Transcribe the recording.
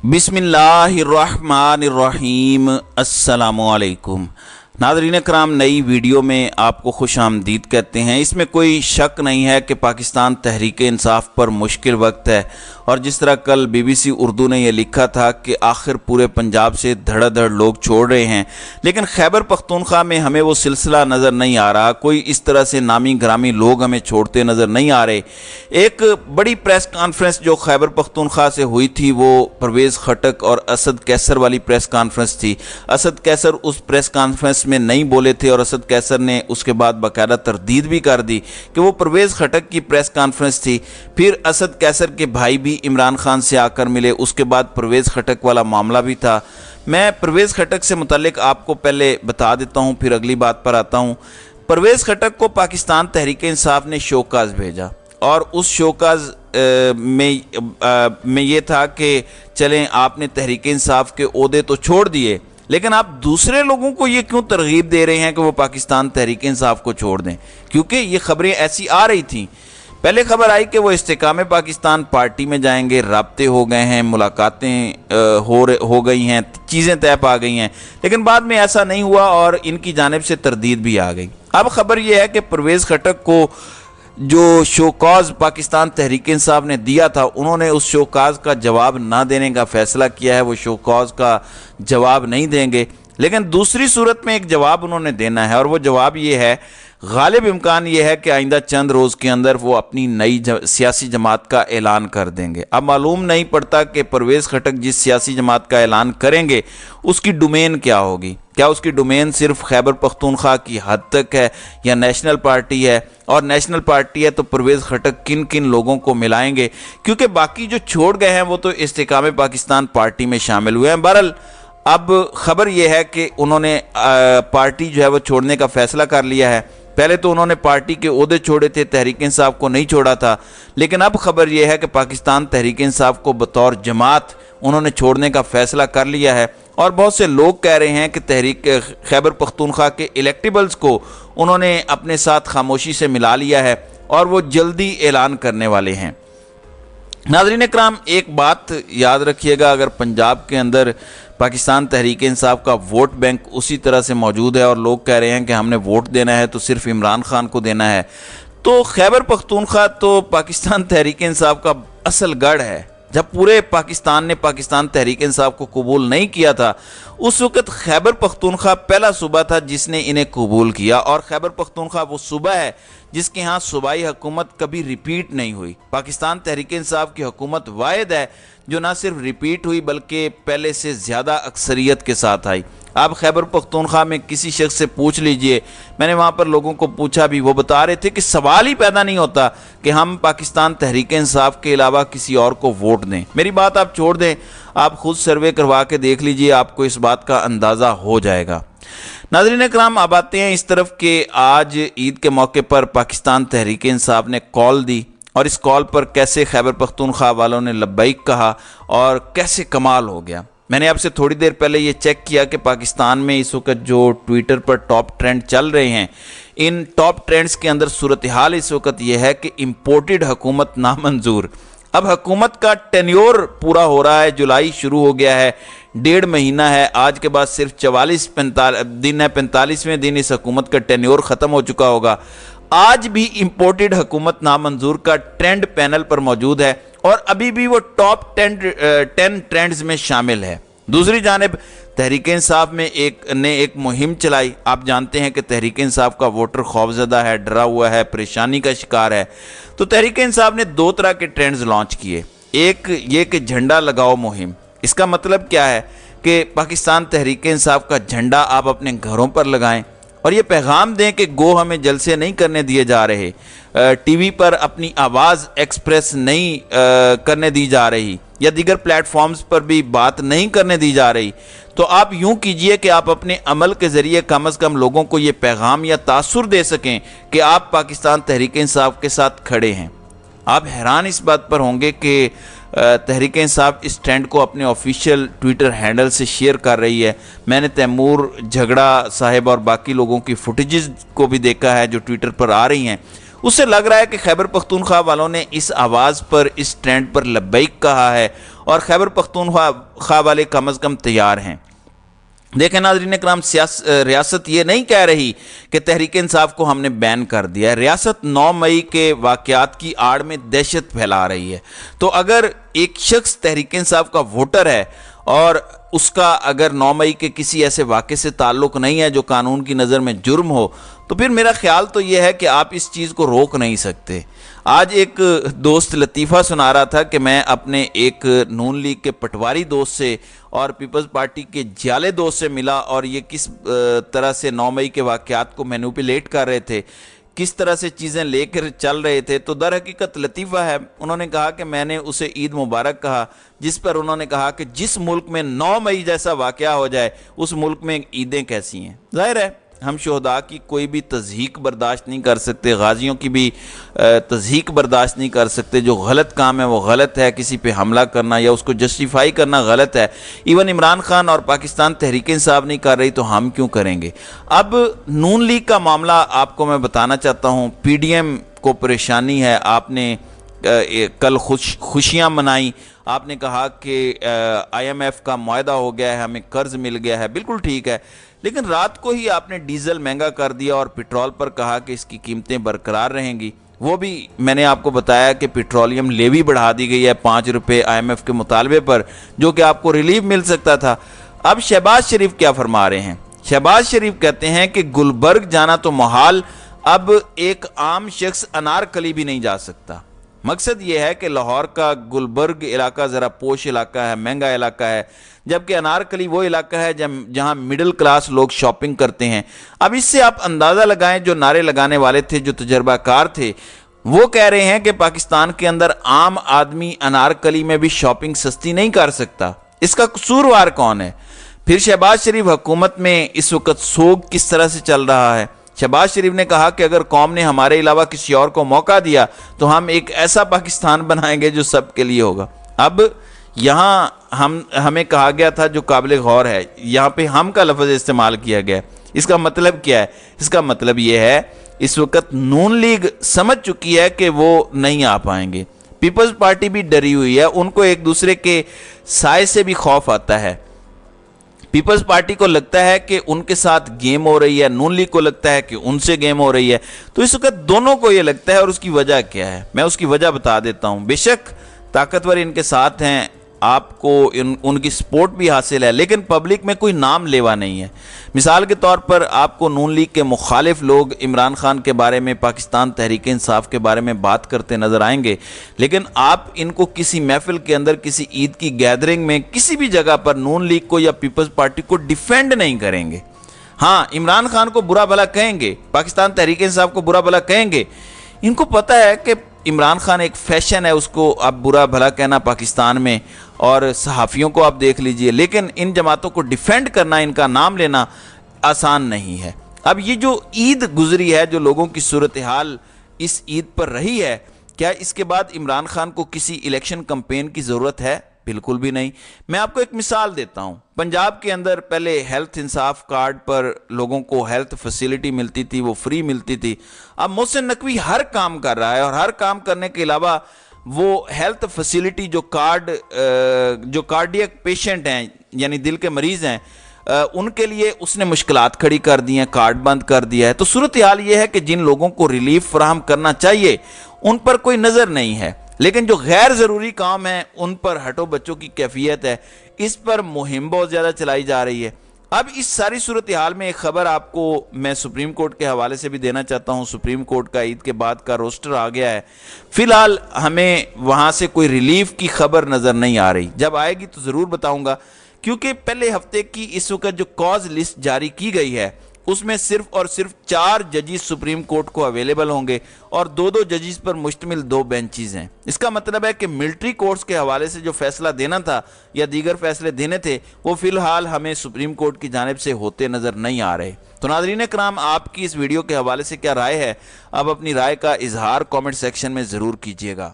बिस्मिल्लाहिर्रहमानिर्रहीम। अस्सलामुअलैकुम नाज़रीन कराम, नई वीडियो में आपको खुश आमदीद कहते हैं। इसमें कोई शक नहीं है कि पाकिस्तान तहरीक इंसाफ पर मुश्किल वक्त है, और जिस तरह कल BBC उर्दू ने यह लिखा था कि आखिर पूरे पंजाब से धड़ाधड़ लोग छोड़ रहे हैं, लेकिन खैबर पख्तूनख्वा में हमें वो सिलसिला नज़र नहीं आ रहा। कोई इस तरह से नामी ग्रामी लोग हमें छोड़ते नज़र नहीं आ रहे। एक बड़ी प्रेस कॉन्फ्रेंस जो खैबर पख्तूनख्वा से हुई थी वो परवेज़ खटक और असद कैसर वाली प्रेस कॉन्फ्रेंस थी। असद कैसर उस प्रेस कॉन्फ्रेंस में नहीं बोले थे और असद कैसर ने उसके बाद बाकायदा तरदीद भी कर दी कि वो परवेज़ खटक की प्रेस कॉन्फ्रेंस थी। फिर असद कैसर के भाई भी इमरान खान से आकर मिले, उसके बाद परवेज़ खटक वाला मामला भी था। मैं परवेज़ खटक से मुतल्लिक आपको पहले बता देता हूँ, फिर अगली बात पर आता हूँ। परवेज़ खटक को पाकिस्तान तहरीक इंसाफ ने शोकाज भेजा, और उस शोकाज में ये था कि चलें आपने तहरीक इंसाफ के ओहदे तो छोड़ दिए, लेकिन आप दूसरे लोगों को ये क्यों तरगीब दे रहे हैं कि वो पाकिस्तान तहरीक इंसाफ को छोड़ दें, क्योंकि ये खबरें ऐसी आ रही थीं। पहले खबर आई कि वो इस्तेकाम पाकिस्तान पार्टी में जाएंगे, राब्ते हो गए हैं, मुलाकातें हो गई हैं, चीज़ें तय पा गई हैं, लेकिन बाद में ऐसा नहीं हुआ और इनकी जानिब से तरदीद भी आ गई। अब खबर यह है कि परवेज़ खटक को जो शोकाज पाकिस्तान तहरीक इंसाफ ने दिया था, उन्होंने उस शोकाज का जवाब ना देने का फैसला किया है। वो शोकाज का जवाब नहीं देंगे, लेकिन दूसरी सूरत में एक जवाब उन्होंने देना है, और वो जवाब ये है, गालिब इम्कान ये है कि आइंदा चंद रोज़ के अंदर वो अपनी नई सियासी जमात का ऐलान कर देंगे। अब मालूम नहीं पड़ता कि परवेज़ खटक जिस सियासी जमात का ऐलान करेंगे उसकी डोमेन क्या होगी। क्या उसकी डोमेन सिर्फ खैबर पख्तूनख्वा की हद तक है या नेशनल पार्टी है, और नेशनल पार्टी है तो परवेज़ खटक किन किन लोगों को मिलाएंगे, क्योंकि बाकी जो छोड़ गए हैं वो तो इस्तेकाम पाकिस्तान पार्टी में शामिल हुए हैं। बहरहाल अब खबर यह है कि उन्होंने पार्टी जो है वो छोड़ने का फैसला कर लिया है। पहले तो उन्होंने पार्टी के ओहदे छोड़े थे, तहरीक इंसाफ को नहीं छोड़ा था, लेकिन अब खबर यह है कि पाकिस्तान तहरीक इंसाफ को बतौर जमात उन्होंने छोड़ने का फैसला कर लिया है। और बहुत से लोग कह रहे हैं कि तहरीक खैबर पख्तूनख्वा के इलेक्टेबल्स को उन्होंने अपने साथ खामोशी से मिला लिया है और वो जल्दी ऐलान करने वाले हैं। नाज़रीन इकराम, एक बात याद रखिएगा, अगर पंजाब के अंदर पाकिस्तान तहरीक इंसाफ का वोट बैंक उसी तरह से मौजूद है और लोग कह रहे हैं कि हमने वोट देना है तो सिर्फ इमरान खान को देना है, तो खैबर पख्तूनख्वा तो पाकिस्तान तहरीक इंसाफ का असल गढ़ है। जब पूरे पाकिस्तान ने पाकिस्तान तहरीक इंसाफ को कबूल नहीं किया था, उस वक़्त खैबर पख्तूनख्वा पहला सूबा था जिसने इन्हें कबूल किया, और खैबर पख्तूनख्वा वो सूबा है जिसके यहाँ सूबाई हुकूमत कभी रिपीट नहीं हुई। पाकिस्तान तहरीक इंसाफ की हुकूमत वाहिद है जो ना सिर्फ रिपीट हुई बल्कि पहले से ज़्यादा अक्सरियत के साथ आई। आप खैबर पख्तूनख्वा में किसी शख्स से पूछ लीजिए, मैंने वहाँ पर लोगों को पूछा भी, वो बता रहे थे कि सवाल ही पैदा नहीं होता कि हम पाकिस्तान तहरीक इंसाफ के अलावा किसी और को वोट दें। मेरी बात आप छोड़ दें, आप खुद सर्वे करवा के देख लीजिए, आपको इस बात का अंदाज़ा हो जाएगा। नाज़रीन कराम, अब आते हैं इस तरफ कि आज ईद के मौके पर पाकिस्तान तहरीक इंसाफ ने कॉल दी, और इस कॉल पर कैसे खैबर पख्तूनख्वा वालों ने लब्बैक कहा और कैसे कमाल हो गया। मैंने आपसे थोड़ी देर पहले ये चेक किया कि पाकिस्तान में इस वक्त जो ट्विटर पर टॉप ट्रेंड चल रहे हैं, इन टॉप ट्रेंड्स के अंदर सूरत हाल इस वक्त यह है कि इम्पोर्टेड हुकूमत नामंजूर। अब हुकूमत का टेन्योर पूरा हो रहा है, जुलाई शुरू हो गया है, 1.5 महीना है, आज के बाद सिर्फ 44 दिन है, 45वें दिन इस हुकूमत का टेन्योर ख़त्म हो चुका होगा। आज भी इम्पोर्टेड हुकूमत नामंजूर का ट्रेंड पैनल पर मौजूद है और अभी भी वो टॉप 10 ट्रेंड्स में शामिल है। दूसरी जानिब तहरीक इंसाफ में एक मुहिम चलाई। आप जानते हैं कि तहरीक इंसाफ का वोटर खौफजदा है, डरा हुआ है, परेशानी का शिकार है। तो तहरीक इंसाफ ने 2 तरह के ट्रेंड्स लॉन्च किए। एक ये कि झंडा लगाओ मुहिम। इसका मतलब क्या है कि पाकिस्तान तहरीक इंसाफ का झंडा आप अपने घरों पर लगाएं और ये पैगाम दें कि गो हमें जलसे नहीं करने दिए जा रहे, टीवी पर अपनी आवाज़ एक्सप्रेस नहीं करने दी जा रही, या दीगर प्लेटफॉर्म्स पर भी बात नहीं करने दी जा रही। तो आप यूं कीजिए कि आप अपने अमल के ज़रिए कम अज़ कम लोगों को ये पैगाम या तासुर दे सकें कि आप पाकिस्तान तहरीक इंसाफ के साथ खड़े हैं। आप हैरान इस बात पर होंगे कि तहरीक इंसाफ इस ट्रेंड को अपने ऑफिशियल ट्विटर हैंडल से शेयर कर रही है। मैंने तैमूर झगड़ा साहिब और बाकी लोगों की फुटेजेस को भी देखा है जो ट्विटर पर आ रही हैं, उससे लग रहा है कि खैबर पख्तूनख्वा वालों ने इस आवाज़ पर, इस ट्रेंड पर लब्बैक कहा है और खैबर पख्तूनख्वा वाले कम अज़ कम तैयार हैं। देखें नाज़रीन कराम, रियासत ये नहीं कह रही कि तहरीक इंसाफ को हमने बैन कर दिया है। रियासत 9 मई के वाक़यात की आड़ में दहशत फैला रही है। तो अगर एक शख्स तहरीक इंसाफ का वोटर है और उसका अगर 9 मई के किसी ऐसे वाक़े से ताल्लुक़ नहीं है जो कानून की नज़र में जुर्म हो, तो फिर मेरा ख्याल तो यह है कि आप इस चीज़ को रोक नहीं सकते। आज एक दोस्त लतीफ़ा सुना रहा था कि मैं अपने एक नून लीग के पटवारी दोस्त से और पीपल्स पार्टी के जाले दोस्त से मिला और ये किस तरह से 9 मई के वाक़यात को मैनिपुलेट कर रहे थे, किस तरह से चीज़ें लेकर चल रहे थे। तो दर हकीकत लतीफ़ा है, उन्होंने कहा कि मैंने उसे ईद मुबारक कहा, जिस पर उन्होंने कहा कि जिस मुल्क में 9 मई जैसा वाक़या हो जाए उस मुल्क में ईदें कैसी हैं। ज़ाहिर है हम शोहदा की कोई भी तज़हीक बर्दाश्त नहीं कर सकते, गाजियों की भी तज़हीक बर्दाश्त नहीं कर सकते। जो गलत काम है वो गलत है, किसी पे हमला करना या उसको जस्टिफाई करना गलत है। इवन इमरान खान और पाकिस्तान तहरीक इंसाफ नहीं कर रही तो हम क्यों करेंगे। अब नून लीग का मामला आपको मैं बताना चाहता हूँ। PDM को परेशानी है, आपने कल खुशियाँ मनाई, आपने कहा कि IMF का मुआहदा हो गया है, हमें कर्ज मिल गया है, बिल्कुल ठीक है, लेकिन रात को ही आपने डीजल महंगा कर दिया और पेट्रोल पर कहा कि इसकी कीमतें बरकरार रहेंगी। वो भी मैंने आपको बताया कि पेट्रोलियम लेवी बढ़ा दी गई है 5 रुपये IMF के मुतालबे पर, जो कि आपको रिलीफ मिल सकता था। अब शहबाज शरीफ क्या फरमा रहे हैं? शहबाज शरीफ कहते हैं कि गुलबर्ग जाना तो मुहाल, अब एक आम शख्स अनारकली भी नहीं जा सकता। मकसद ये है कि लाहौर का गुलबर्ग इलाका ज़रा पोश इलाका है, महंगा इलाका है, जबकि अनारकली वो इलाका है जहां मिडिल क्लास लोग शॉपिंग करते हैं। अब इससे आप अंदाज़ा लगाएं, जो नारे लगाने वाले थे, जो तजर्बाकार थे, वो कह रहे हैं कि पाकिस्तान के अंदर आम आदमी अनारकली में भी शॉपिंग सस्ती नहीं कर सकता। इसका कसूरवार कौन है? फिर शहबाज शरीफ हुकूमत में इस वक्त सोग किस तरह से चल रहा है? शहबाज शरीफ ने कहा कि अगर कौम ने हमारे अलावा किसी और को मौका दिया तो हम एक ऐसा पाकिस्तान बनाएंगे जो सबके लिए होगा। अब यहाँ हमें कहा गया था, जो काबिल गौर है, यहाँ पे हम का लफ्ज़ इस्तेमाल किया गया। इसका मतलब क्या है? इसका मतलब ये है इस वक्त नून लीग समझ चुकी है कि वो नहीं आ पाएंगे। पीपल्स पार्टी भी डरी हुई है, उनको एक दूसरे के साए से भी खौफ आता है। पीपल्स पार्टी को लगता है कि उनके साथ गेम हो रही है, नून लीग को लगता है कि उनसे गेम हो रही है। तो इस वक्त दोनों को ये लगता है, और उसकी वजह क्या है मैं उसकी वजह बता देता हूं। बेशक ताकतवर इनके साथ हैं, आपको उनकी सपोर्ट भी हासिल है, लेकिन पब्लिक में कोई नाम लेवा नहीं है। मिसाल के तौर पर आपको नून लीग के मुखालिफ लोग इमरान खान के बारे में, पाकिस्तान तहरीक इंसाफ के बारे में बात करते नजर आएंगे, लेकिन आप इनको किसी महफिल के अंदर, किसी ईद की गैदरिंग में, किसी भी जगह पर नून लीग को या पीपल्स पार्टी को डिफेंड नहीं करेंगे। हाँ, इमरान खान को बुरा भला कहेंगे, पाकिस्तान तहरीक इंसाफ को बुरा भला कहेंगे। इनको पता है कि इमरान खान एक फैशन है, उसको अब बुरा भला कहना पाकिस्तान में, और सहाफ़ियों को आप देख लीजिए, लेकिन इन जमातों को डिफेंड करना, इनका नाम लेना आसान नहीं है। अब ये जो ईद गुजरी है, जो लोगों की सूरत हाल इस ईद पर रही है, क्या इसके बाद इमरान खान को किसी इलेक्शन कैंपेन की ज़रूरत है? बिल्कुल भी नहीं। मैं आपको एक मिसाल देता हूं। पंजाब के अंदर पहले हेल्थ इंसाफ कार्ड पर लोगों को हेल्थ फैसिलिटी मिलती थी, वो फ्री मिलती थी। अब मोहसिन नकवी हर काम कर रहा है, और हर काम करने के अलावा वो हेल्थ फैसिलिटी जो कार्डियक पेशेंट हैं, यानी दिल के मरीज़ हैं, उनके लिए उसने मुश्किलात खड़ी कर दी हैं, कार्ड बंद कर दिया है। तो सूरत हाल ये है कि जिन लोगों को रिलीफ फराहम करना चाहिए उन पर कोई नज़र नहीं है, लेकिन जो गैर ज़रूरी काम है उन पर हटो बच्चों की कैफियत है। इस पर मुहिम बहुत ज़्यादा चलाई जा रही है। अब इस सारी सूरत हाल में एक खबर आपको मैं सुप्रीम कोर्ट के हवाले से भी देना चाहता हूं। सुप्रीम कोर्ट का ईद के बाद का रोस्टर आ गया है। फिलहाल हमें वहां से कोई रिलीफ की खबर नज़र नहीं आ रही। जब आएगी तो ज़रूर बताऊंगा, क्योंकि पहले हफ्ते की इस वक्त जो कॉज लिस्ट जारी की गई है उसमें सिर्फ और सिर्फ 4 जजेस सुप्रीम कोर्ट को अवेलेबल होंगे, और 2-2 जजेस पर मुश्तमिल 2 बेंचेस हैं। इसका मतलब है कि मिलिट्री कोर्ट्स के हवाले से जो फैसला देना था या दीगर फैसले देने थे, वो फिलहाल हमें सुप्रीम कोर्ट की जानिब से होते नज़र नहीं आ रहे। तो नाज़रीन कराम, आपकी इस वीडियो के हवाले से क्या राय है? अब अपनी राय का इजहार कॉमेंट सेक्शन में ज़रूर कीजिएगा।